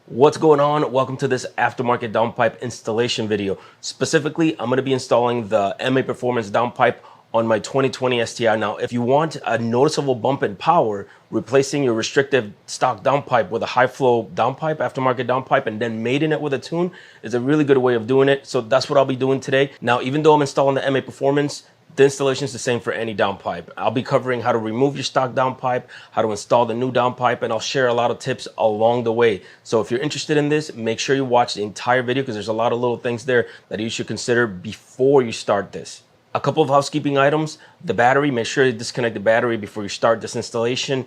What's going on? Welcome to this aftermarket downpipe installation video. Specifically, I'm going to be installing the MAPerformance downpipe on my 2020 STI. Now, if you want a noticeable bump in power, replacing your restrictive stock downpipe with a high flow downpipe, aftermarket downpipe, and then mating it with a tune is a really good way of doing it. So that's what I'll be doing today. Now, even though I'm installing the MAPerformance, the installation is the same for any downpipe. I'll be covering how to remove your stock downpipe, how to install the new downpipe, and I'll share a lot of tips along the way. So if you're interested in this, make sure you watch the entire video because there's a lot of little things there that you should consider before you start this. A couple of housekeeping items. The battery, make sure you disconnect the battery before you start this installation.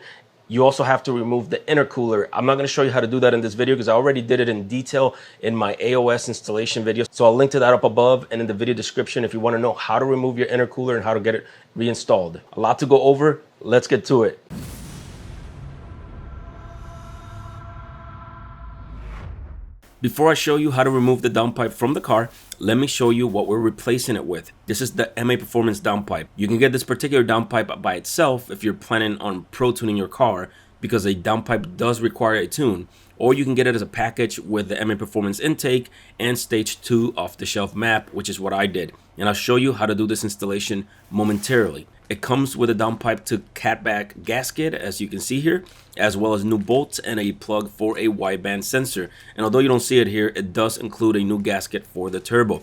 You also have to remove the intercooler. I'm not going to show you how to do that in this video because I already did it in detail in my AOS installation video. So I'll link to that up above and in the video description if you want to know how to remove your intercooler and how to get it reinstalled. A lot to go over. Let's get to it. Before I show you how to remove the downpipe from the car, let me show you what we're replacing it with. This is the MAPerformance downpipe. You can get this particular downpipe by itself if you're planning on pro tuning your car, because a downpipe does require a tune, or you can get it as a package with the MAPerformance intake and stage 2 off-the-shelf map, which is what I did. And I'll show you how to do this installation momentarily. It comes with a downpipe to catback gasket, as you can see here, as well as new bolts and a plug for a wideband sensor. And although you don't see it here, it does include a new gasket for the turbo.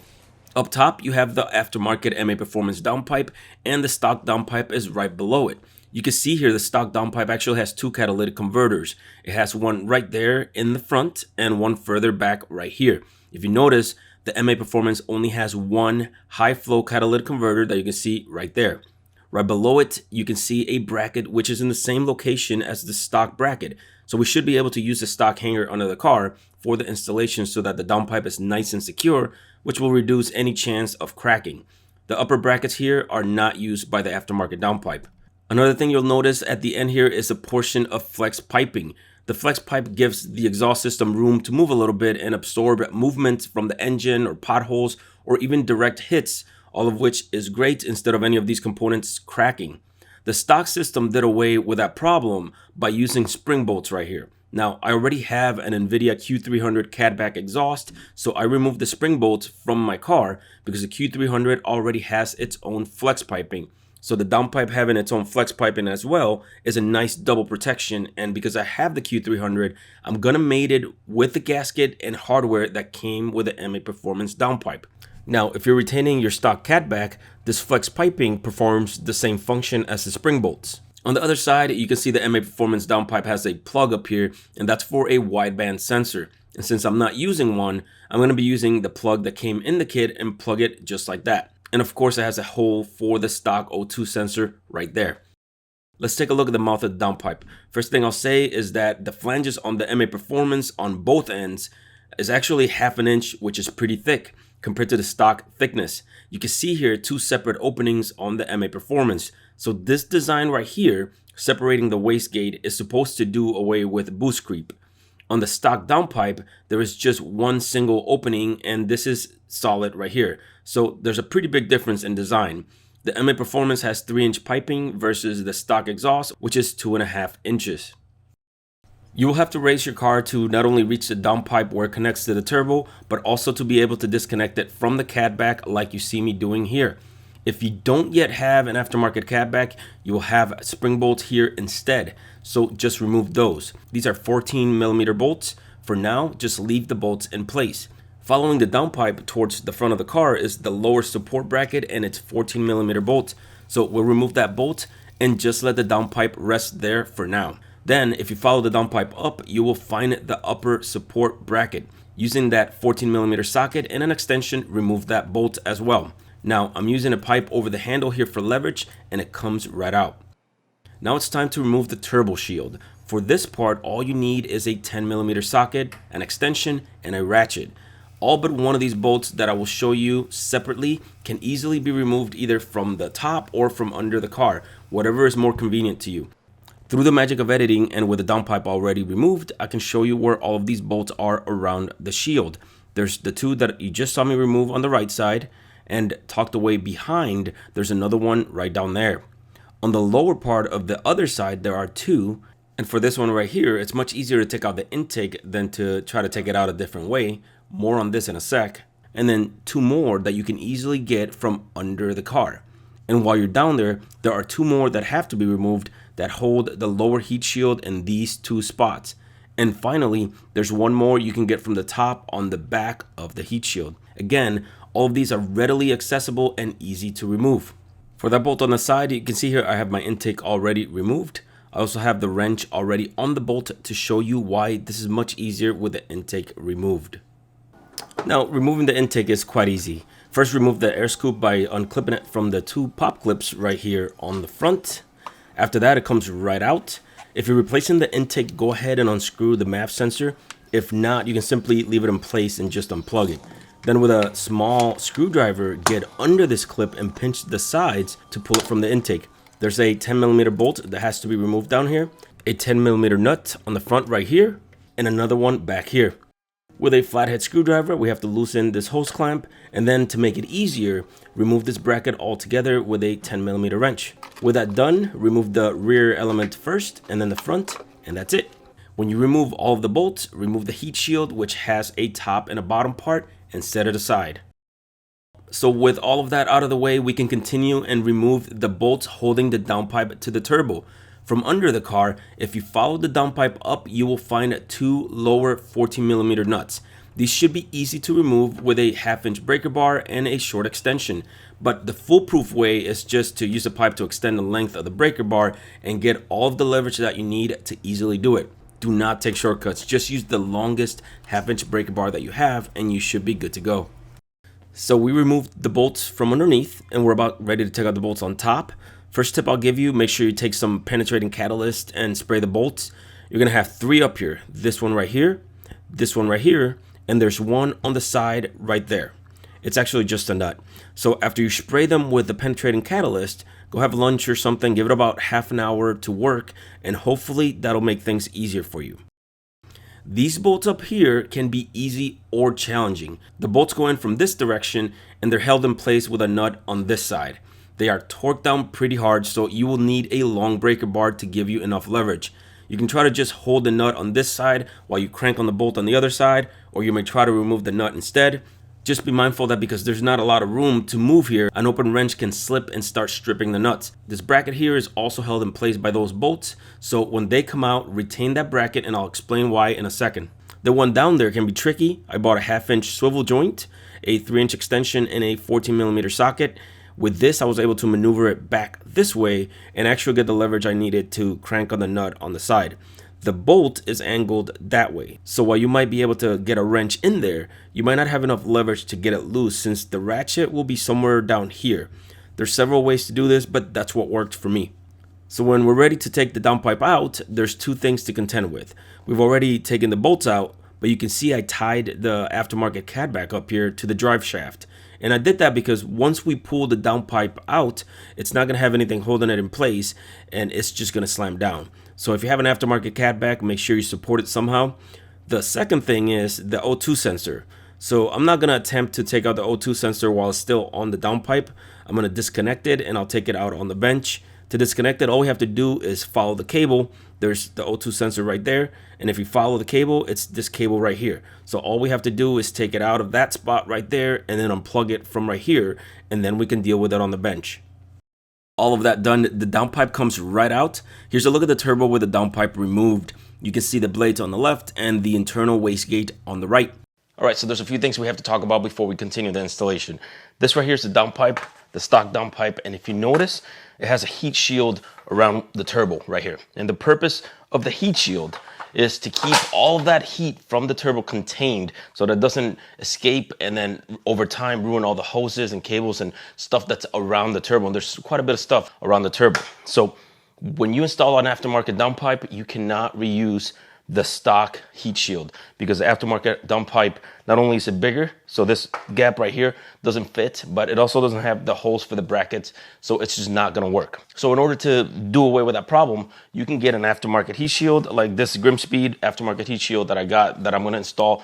Up top, you have the aftermarket MAPerformance downpipe, and the stock downpipe is right below it. You can see here the stock downpipe actually has two catalytic converters. It has one right there in the front and one further back right here. If you notice, the MAPerformance only has one high flow catalytic converter that you can see right there. Right below it, you can see a bracket which is in the same location as the stock bracket. So we should be able to use the stock hanger under the car for the installation so that the downpipe is nice and secure, which will reduce any chance of cracking. The upper brackets here are not used by the aftermarket downpipe. Another thing you'll notice at the end here is a portion of flex piping. The flex pipe gives the exhaust system room to move a little bit and absorb movement from the engine or potholes or even direct hits, all of which is great instead of any of these components cracking. The stock system did away with that problem by using spring bolts right here. Now, I already have an NVIDIA Q300 catback exhaust, so I removed the spring bolts from my car because the Q300 already has its own flex piping. So the downpipe having its own flex piping as well is a nice double protection, and because I have the Q300, I'm gonna mate it with the gasket and hardware that came with the MAPerformance downpipe. Now, if you're retaining your stock catback, this flex piping performs the same function as the spring bolts. On the other side, you can see the MAPerformance downpipe has a plug up here, and that's for a wideband sensor. And since I'm not using one, I'm going to be using the plug that came in the kit and plug it just like that. And of course, it has a hole for the stock O2 sensor right there. Let's take a look at the mouth of the downpipe. First thing I'll say is that the flanges on the MAPerformance on both ends is actually 1/2 inch, which is pretty thick compared to the stock thickness. You can see here two separate openings on the MAPerformance. So this design right here, separating the wastegate, is supposed to do away with boost creep. On the stock downpipe, there is just one single opening, and this is solid right here. So there's a pretty big difference in design. The MAPerformance has 3-inch piping versus the stock exhaust, which is 2.5 inches. You will have to raise your car to not only reach the downpipe where it connects to the turbo, but also to be able to disconnect it from the catback like you see me doing here. If you don't yet have an aftermarket catback, you will have spring bolts here instead. So just remove those. These are 14mm bolts. For now, just leave the bolts in place. Following the downpipe towards the front of the car is the lower support bracket and its 14mm bolt. So we'll remove that bolt and just let the downpipe rest there for now. Then, if you follow the downpipe up, you will find the upper support bracket. Using that 14mm socket and an extension, remove that bolt as well. Now, I'm using a pipe over the handle here for leverage, and it comes right out. Now it's time to remove the turbo shield. For this part, all you need is a 10mm socket, an extension, and a ratchet. All but one of these bolts that I will show you separately can easily be removed either from the top or from under the car, whatever is more convenient to you. Through the magic of editing and with the downpipe already removed, I can show you where all of these bolts are around the shield. There's the two that you just saw me remove on the right side, and tucked away behind, there's another one right down there. On the lower part of the other side, there are two, And for this one right here, it's much easier to take out the intake than to try to take it out a different way. More on this in a sec. And then two more that you can easily get from under the car. And while you're down there, there are two more that have to be removed that hold the lower heat shield in these two spots. And finally, there's one more you can get from the top on the back of the heat shield. Again, all of these are readily accessible and easy to remove. For that bolt on the side, you can see here I have my intake already removed. I also have the wrench already on the bolt to show you why this is much easier with the intake removed. Now, removing the intake is quite easy. First, remove the air scoop by unclipping it from the two pop clips right here on the front. After that, it comes right out. If you're replacing the intake, go ahead and unscrew the MAP sensor. If not, you can simply leave it in place and just unplug it. Then with a small screwdriver, get under this clip and pinch the sides to pull it from the intake. There's a 10mm bolt that has to be removed down here, a 10mm nut on the front right here, and another one back here. With a flathead screwdriver, we have to loosen this hose clamp, and then to make it easier, remove this bracket altogether with a 10mm wrench. With that done, remove the rear element first, and then the front, and that's it. When you remove all of the bolts, remove the heat shield, which has a top and a bottom part, and set it aside. So with all of that out of the way, we can continue and remove the bolts holding the downpipe to the turbo. From under the car, if you follow the downpipe up, you will find two lower 14mm nuts. These should be easy to remove with a 1/2-inch breaker bar and a short extension. But the foolproof way is just to use a pipe to extend the length of the breaker bar and get all of the leverage that you need to easily do it. Do not take shortcuts. Just use the longest 1/2-inch breaker bar that you have and you should be good to go. So we removed the bolts from underneath and we're about ready to take out the bolts on top. First tip I'll give you, make sure you take some penetrating catalyst and spray the bolts. You're gonna have three up here. This one right here, and there's one on the side right there. It's actually just a nut. So after you spray them with the penetrating catalyst, go have lunch or something, give it about half an hour to work, and hopefully that'll make things easier for you. These bolts up here can be easy or challenging. The bolts go in from this direction and they're held in place with a nut on this side. They are torqued down pretty hard, so you will need a long breaker bar to give you enough leverage. You can try to just hold the nut on this side while you crank on the bolt on the other side, or you may try to remove the nut instead. Just be mindful that because there's not a lot of room to move here, an open wrench can slip and start stripping the nuts. This bracket here is also held in place by those bolts, so when they come out, retain that bracket and I'll explain why in a second. The one down there can be tricky. I bought a 1/2-inch swivel joint, a 3-inch extension, and a 14mm socket. With this, I was able to maneuver it back this way and actually get the leverage I needed to crank on the nut on the side. The bolt is angled that way, so while you might be able to get a wrench in there, you might not have enough leverage to get it loose since the ratchet will be somewhere down here. There's several ways to do this, but that's what worked for me. So when we're ready to take the downpipe out, there's two things to contend with. We've already taken the bolts out, but you can see I tied the aftermarket cat back up here to the drive shaft. And I did that because once we pull the downpipe out, it's not going to have anything holding it in place and it's just going to slam down. So if you have an aftermarket cat back, make sure you support it somehow. The second thing is the O2 sensor. So I'm not going to attempt to take out the O2 sensor while it's still on the downpipe. I'm going to disconnect it and I'll take it out on the bench. To disconnect it, all we have to do is follow the cable. There's the O2 sensor right there. And if you follow the cable, it's this cable right here. So all we have to do is take it out of that spot right there and then unplug it from right here. And then we can deal with it on the bench. All of that done, the downpipe comes right out. Here's a look at the turbo with the downpipe removed. You can see the blades on the left and the internal wastegate on the right. All right, so there's a few things we have to talk about before we continue the installation. This right here is the downpipe, the stock downpipe, and if you notice, it has a heat shield around the turbo right here. And the purpose of the heat shield is to keep all of that heat from the turbo contained so that it doesn't escape and then over time ruin all the hoses and cables and stuff that's around the turbo. And there's quite a bit of stuff around the turbo. So when you install an aftermarket downpipe, you cannot reuse the stock heat shield because the aftermarket downpipe, not only is it bigger, so this gap right here doesn't fit, but it also doesn't have the holes for the brackets, so it's just not gonna work. So in order to do away with that problem, you can get an aftermarket heat shield like this Grimspeed aftermarket heat shield that I got that I'm gonna install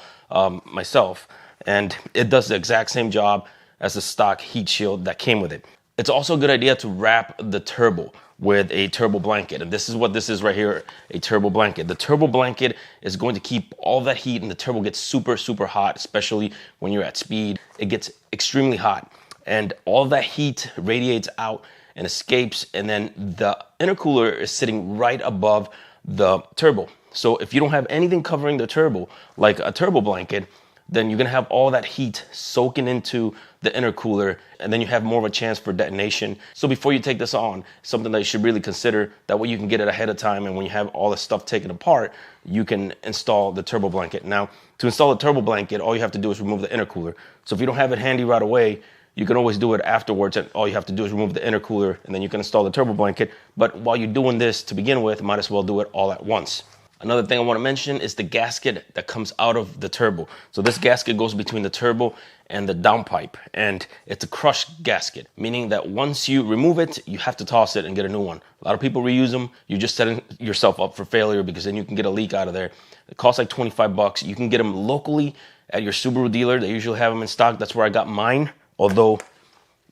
myself, and it does the exact same job as the stock heat shield that came with it. It's also a good idea to wrap the turbo. with a turbo blanket. And this is what this is right here, a turbo blanket. The turbo blanket is going to keep all that heat, and the turbo gets super, super hot, especially when you're at speed. It gets extremely hot, and all that heat radiates out and escapes, and then the intercooler is sitting right above the turbo. So if you don't have anything covering the turbo, like a turbo blanket, then you're gonna have all that heat soaking into the intercooler, and then you have more of a chance for detonation. So before you take this on, something that you should really consider, that way you can get it ahead of time, and when you have all the stuff taken apart, you can install the turbo blanket. Now, to install a turbo blanket, all you have to do is remove the intercooler. So if you don't have it handy right away, you can always do it afterwards, and all you have to do is remove the intercooler, and then you can install the turbo blanket. But while you're doing this to begin with, might as well do it all at once. Another thing I want to mention is the gasket that comes out of the turbo. So this gasket goes between the turbo and the downpipe, and it's a crushed gasket, meaning that once you remove it, you have to toss it and get a new one. A lot of people reuse them. You're just setting yourself up for failure, because then you can get a leak out of there. It costs like 25 bucks. You can get them locally at your Subaru dealer. They usually have them in stock. That's where I got mine. Although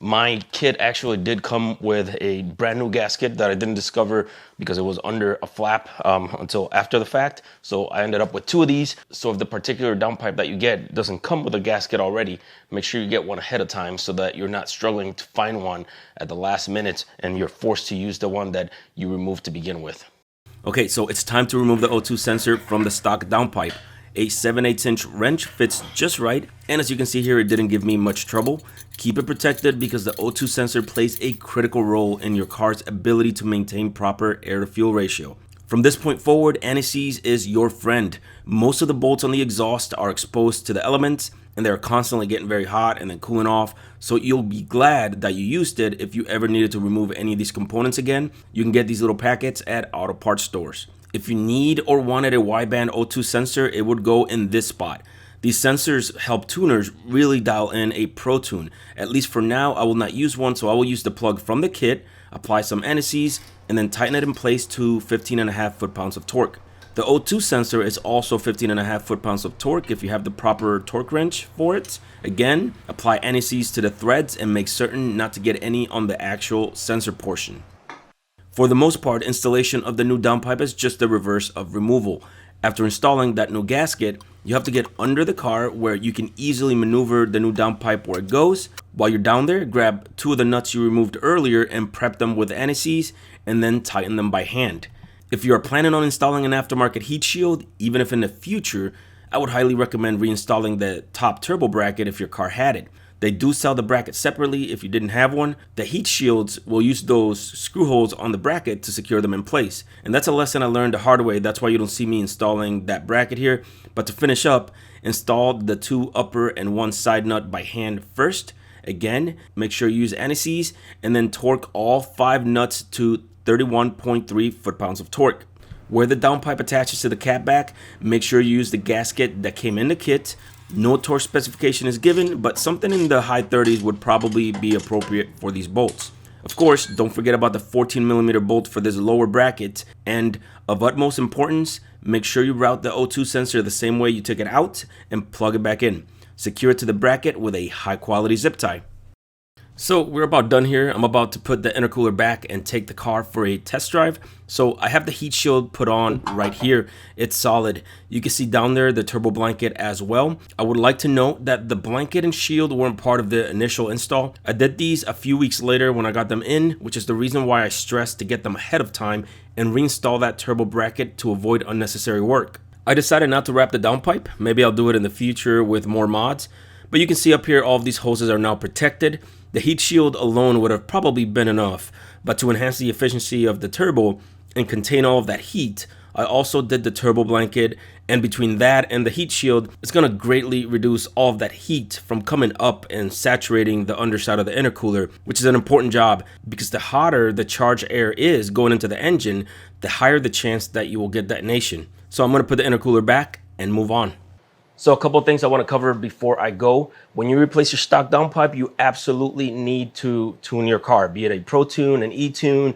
my kit actually did come with a brand new gasket that I didn't discover because it was under a flap until after the fact. So I ended up with two of these. So if the particular downpipe that you get doesn't come with a gasket already, make sure you get one ahead of time so that you're not struggling to find one at the last minute and you're forced to use the one that you removed to begin with. Okay, so it's time to remove the O2 sensor from the stock downpipe. A 7/8" wrench fits just right, and as you can see here, it didn't give me much trouble. Keep it protected because the O2 sensor plays a critical role in your car's ability to maintain proper air-to-fuel ratio. From this point forward, anti-seize is your friend. Most of the bolts on the exhaust are exposed to the elements, and they're constantly getting very hot and then cooling off, so you'll be glad that you used it if you ever needed to remove any of these components again. You can get these little packets at auto parts stores. If you need or wanted a wideband O2 sensor, it would go in this spot. These sensors help tuners really dial in a pro tune. At least for now, I will not use one, so I will use the plug from the kit, apply some anti-seize, and then tighten it in place to 15.5 foot-pounds of torque. The O2 sensor is also 15.5 foot-pounds of torque if you have the proper torque wrench for it. Again, apply anti-seize to the threads and make certain not to get any on the actual sensor portion. For the most part, installation of the new downpipe is just the reverse of removal. After installing that new gasket, you have to get under the car where you can easily maneuver the new downpipe where it goes. While you're down there, grab two of the nuts you removed earlier and prep them with anti-seize, and then tighten them by hand. If you are planning on installing an aftermarket heat shield, even if in the future, I would highly recommend reinstalling the top turbo bracket if your car had it. They do sell the bracket separately if you didn't have one. The heat shields will use those screw holes on the bracket to secure them in place. And that's a lesson I learned the hard way. That's why you don't see me installing that bracket here. But to finish up, install the two upper and one side nut by hand first. Again, make sure you use anti-seize and then torque all 5 nuts to 31.3 foot-pounds of torque. Where the downpipe attaches to the catback, make sure you use the gasket that came in the kit. No torque specification is given, but something in the high 30s would probably be appropriate for these bolts. Of course, don't forget about the 14mm bolt for this lower bracket, and of utmost importance, make sure you route the O2 sensor the same way you took it out and plug it back in. Secure it to the bracket with a high quality zip tie. So we're about done here. I'm about to put the intercooler back and take the car for a test drive. So I have the heat shield put on right here. It's solid. You can see down there the turbo blanket as well. I would like to note that the blanket and shield weren't part of the initial install. I did these a few weeks later when I got them in, which is the reason why I stressed to get them ahead of time and reinstall that turbo bracket to avoid unnecessary work. I decided not to wrap the downpipe. Maybe I'll do it in the future with more mods. But you can see up here all of these hoses are now protected. The heat shield alone would have probably been enough, but to enhance the efficiency of the turbo and contain all of that heat, I also did the turbo blanket, and between that and the heat shield, it's going to greatly reduce all of that heat from coming up and saturating the underside of the intercooler, which is an important job because the hotter the charged air is going into the engine, the higher the chance that you will get detonation. So I'm going to put the intercooler back and move on. So a couple of things I want to cover before I go. When you replace your stock downpipe, you absolutely need to tune your car, be it a Pro Tune, an E-Tune,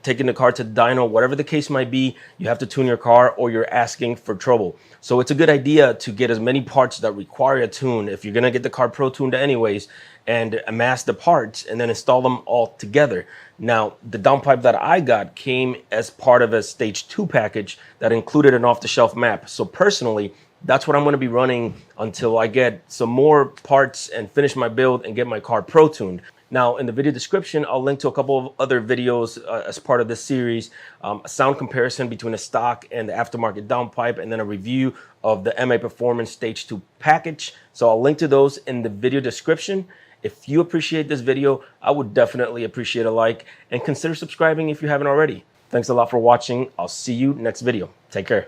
taking the car to the dyno, whatever the case might be, you have to tune your car or you're asking for trouble. So it's a good idea to get as many parts that require a tune if you're going to get the car Pro Tuned anyways, and amass the parts and then install them all together. Now, the downpipe that I got came as part of a stage 2 package that included an off-the-shelf map. So personally, that's what I'm going to be running until I get some more parts and finish my build and get my car Pro Tuned. Now, in the video description, I'll link to a couple of other videos as part of this series, a sound comparison between a stock and the aftermarket downpipe, and then a review of the MAPerformance Stage 2 package. So I'll link to those in the video description. If you appreciate this video, I would definitely appreciate a like and consider subscribing if you haven't already. Thanks a lot for watching. I'll see you next video. Take care.